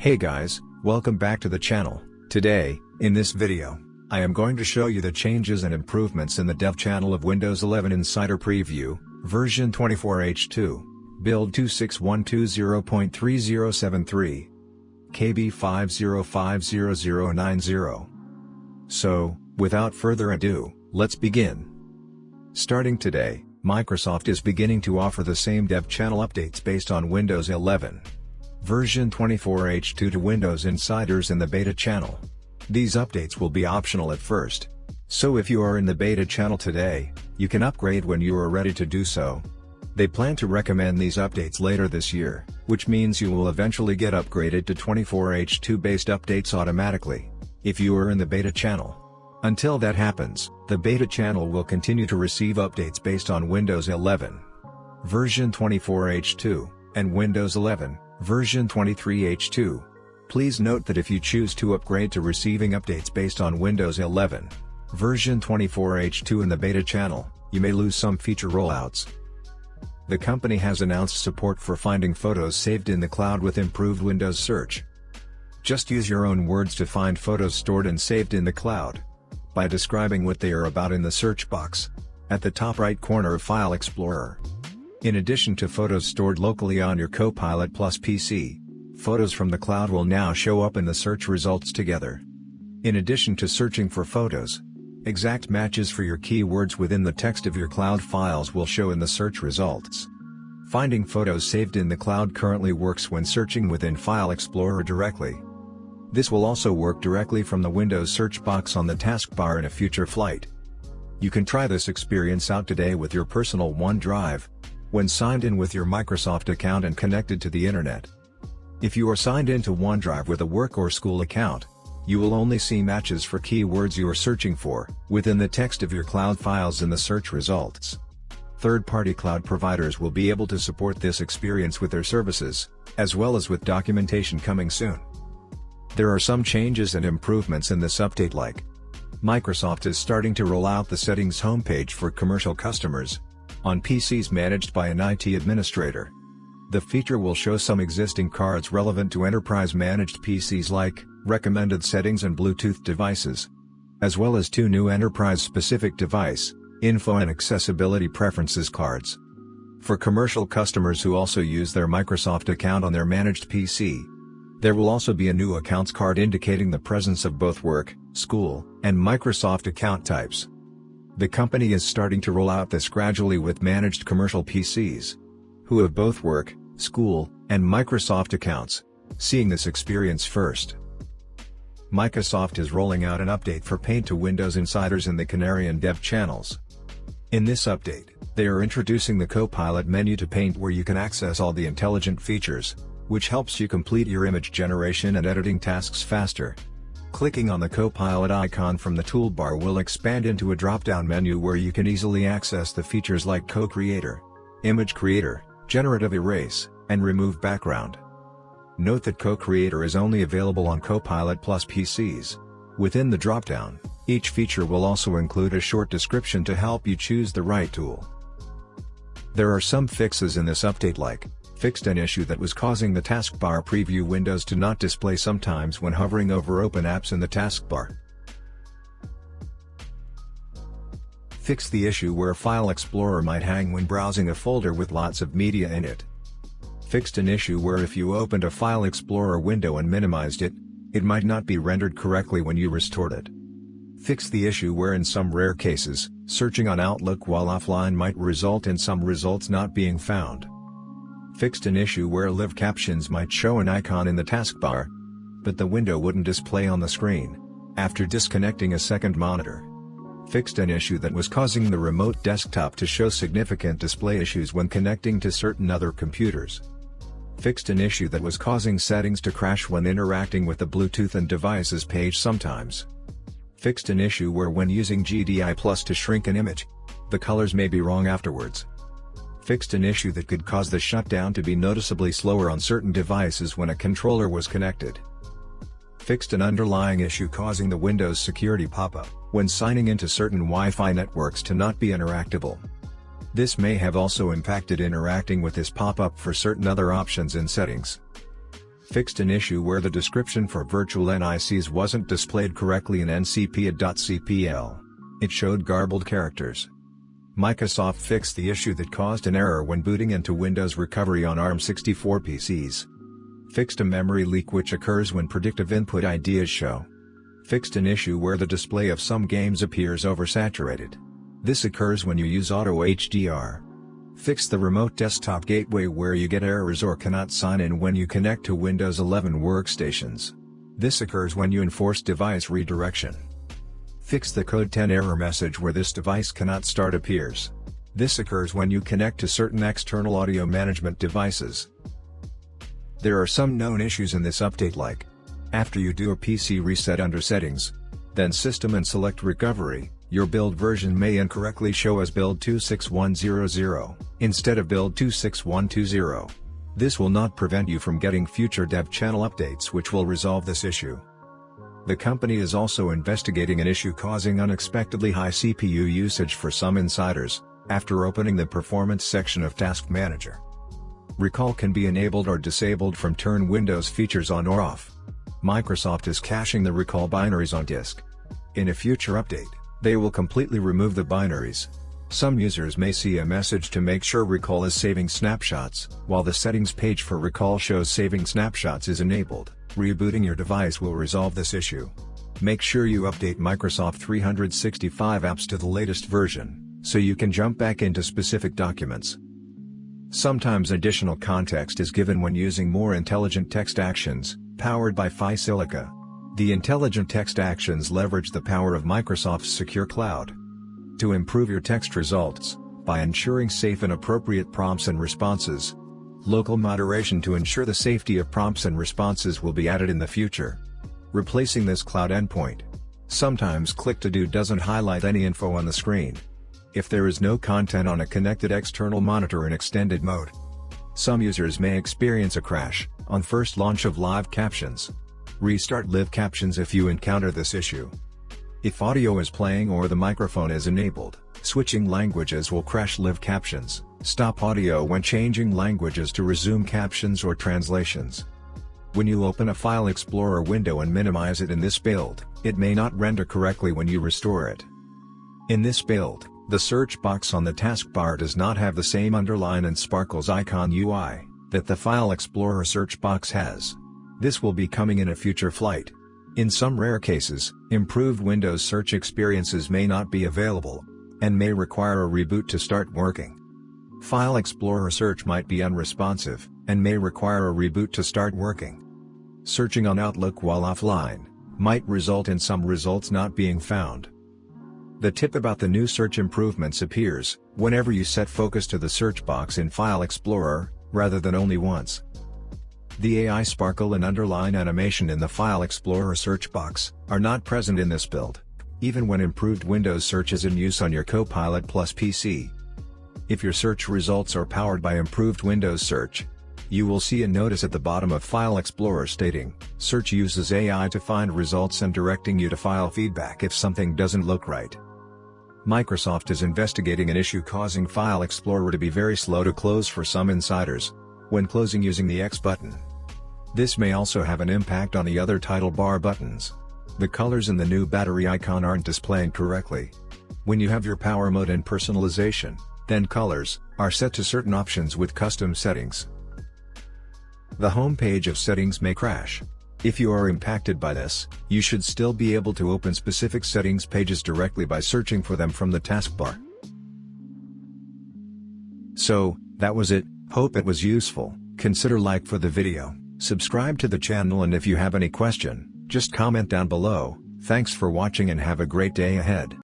Hey guys, welcome back to the channel. Today, in this video, I am going to show you the changes and improvements in the dev channel of Windows 11 Insider Preview, version 24H2, build 26120.3073, KB50500090. So, without further ado, let's begin. Starting today, Microsoft is beginning to offer the same dev channel updates based on Windows 11. Version 24H2 to Windows Insiders in the beta channel. These updates will be optional at first. So if you are in the beta channel today, you can upgrade when you are ready to do so. They plan to recommend these updates later this year, which means you will eventually get upgraded to 24H2 based updates automatically, if you are in the beta channel. Until that happens, the beta channel will continue to receive updates based on Windows 11. Version 24H2, and Windows 11. Version 23H2. Please note that if you choose to upgrade to receiving updates based on Windows 11, version 24H2 in the beta channel, you may lose some feature rollouts. The company has announced support for finding photos saved in the cloud with improved Windows search. Just use your own words to find photos stored and saved in the cloud, by describing what they are about in the search box, at the top right corner of File Explorer. In addition to photos stored locally on your Copilot PC, photos from the cloud will now show up in the search results together. In addition to searching for photos, exact matches for your keywords within the text of your cloud files will show in the search results. Finding photos saved in the cloud currently works when searching within File Explorer directly. This will also work directly from the Windows search box on the taskbar in a future flight. You can try this experience out today with your personal OneDrive, when signed in with your Microsoft account and connected to the internet. If you are signed into OneDrive with a work or school account, you will only see matches for keywords you are searching for, within the text of your cloud files in the search results. Third-party cloud providers will be able to support this experience with their services, as well as with documentation coming soon. There are some changes and improvements in this update, like Microsoft is starting to roll out the settings homepage for commercial customers, on PCs managed by an IT administrator. The feature will show some existing cards relevant to enterprise-managed PCs like recommended settings and Bluetooth devices, as well as 2 new enterprise-specific device, info and accessibility preferences cards. For commercial customers who also use their Microsoft account on their managed PC, there will also be a new accounts card indicating the presence of both work, school, and Microsoft account types. The company is starting to roll out this gradually with managed commercial PCs, who have both work, school, and Microsoft accounts, seeing this experience first. Microsoft is rolling out an update for Paint to Windows Insiders in the Canary and Dev channels. In this update, they are introducing the Copilot menu to Paint, where you can access all the intelligent features, which helps you complete your image generation and editing tasks faster. Clicking on the Copilot icon from the toolbar will expand into a drop-down menu where you can easily access the features like Co-Creator, Image Creator, Generative Erase, and Remove Background. Note that Co-Creator is only available on Copilot PCs. Within the drop-down, each feature will also include a short description to help you choose the right tool. There are some fixes in this update, like fixed an issue that was causing the taskbar preview windows to not display sometimes when hovering over open apps in the taskbar. Fix the issue where File Explorer might hang when browsing a folder with lots of media in it. Fixed an issue where if you opened a File Explorer window and minimized it, it might not be rendered correctly when you restored it. Fix the issue where in some rare cases, searching on Outlook while offline might result in some results not being found. Fixed an issue where live captions might show an icon in the taskbar, but the window wouldn't display on the screen, after disconnecting a second monitor. Fixed an issue that was causing the remote desktop to show significant display issues when connecting to certain other computers. Fixed an issue that was causing settings to crash when interacting with the Bluetooth and devices page sometimes. Fixed an issue where when using GDI Plus to shrink an image, the colors may be wrong afterwards. Fixed an issue that could cause the shutdown to be noticeably slower on certain devices when a controller was connected. Fixed an underlying issue causing the Windows security pop-up when signing into certain Wi-Fi networks to not be interactable. This may have also impacted interacting with this pop-up for certain other options in settings. Fixed an issue where the description for virtual NICs wasn't displayed correctly in ncpid.cpl. It showed garbled characters. Microsoft fixed the issue that caused an error when booting into Windows Recovery on ARM64 PCs. Fixed a memory leak which occurs when predictive input ideas show. Fixed an issue where the display of some games appears oversaturated. This occurs when you use Auto HDR. Fixed the remote desktop gateway where you get errors or cannot sign in when you connect to Windows 11 workstations. This occurs when you enforce device redirection. Fix the code 10 error message where this device cannot start appears. This occurs when you connect to certain external audio management devices. There are some known issues in this update like: after you do a PC reset under Settings, then System and select Recovery, your build version may incorrectly show as build 26100 instead of build 26120. This will not prevent you from getting future dev channel updates which will resolve this issue. The company is also investigating an issue causing unexpectedly high CPU usage for some insiders, after opening the Performance section of Task Manager. Recall can be enabled or disabled from turn Windows features on or off. Microsoft is caching the recall binaries on disk. In a future update, they will completely remove the binaries. Some users may see a message to make sure recall is saving snapshots, while the settings page for recall shows saving snapshots is enabled. Rebooting your device will resolve this issue. Make sure you update Microsoft 365 apps to the latest version, so you can jump back into specific documents. Sometimes additional context is given when using more intelligent text actions, powered by Phi Silica. The intelligent text actions leverage the power of Microsoft's secure cloud to improve your text results, by ensuring safe and appropriate prompts and responses. Local moderation to ensure the safety of prompts and responses will be added in the future. Replacing this cloud endpoint. Sometimes Click to Do doesn't highlight any info on the screen. If there is no content on a connected external monitor in extended mode. Some users may experience a crash on first launch of live captions. Restart live captions if you encounter this issue. If audio is playing or the microphone is enabled, switching languages will crash live captions. Stop audio when changing languages to resume captions or translations. When you open a File Explorer window and minimize it in this build, it may not render correctly when you restore it. In this build, the search box on the taskbar does not have the same underline and sparkles icon UI that the File Explorer search box has. This will be coming in a future flight. In some rare cases, improved Windows search experiences may not be available, and may require a reboot to start working. File Explorer search might be unresponsive, and may require a reboot to start working. Searching on Outlook while offline might result in some results not being found. The tip about the new search improvements appears whenever you set focus to the search box in File Explorer, rather than only once. The AI sparkle and underline animation in the File Explorer search box are not present in this build, even when improved Windows search is in use on your Copilot PC. If your search results are powered by improved Windows search, you will see a notice at the bottom of File Explorer stating, "Search uses AI to find results and directing you to file feedback if something doesn't look right." Microsoft is investigating an issue causing File Explorer to be very slow to close for some insiders, when closing using the X button. This may also have an impact on the other title bar buttons. The colors in the new battery icon aren't displaying correctly. When you have your power mode and personalization, then colors are set to certain options with custom settings. The home page of settings may crash. If you are impacted by this, you should still be able to open specific settings pages directly by searching for them from the taskbar. So, that was it. Hope it was useful. Consider like for the video, subscribe to the channel, and if you have any question, just comment down below. Thanks for watching and have a great day ahead.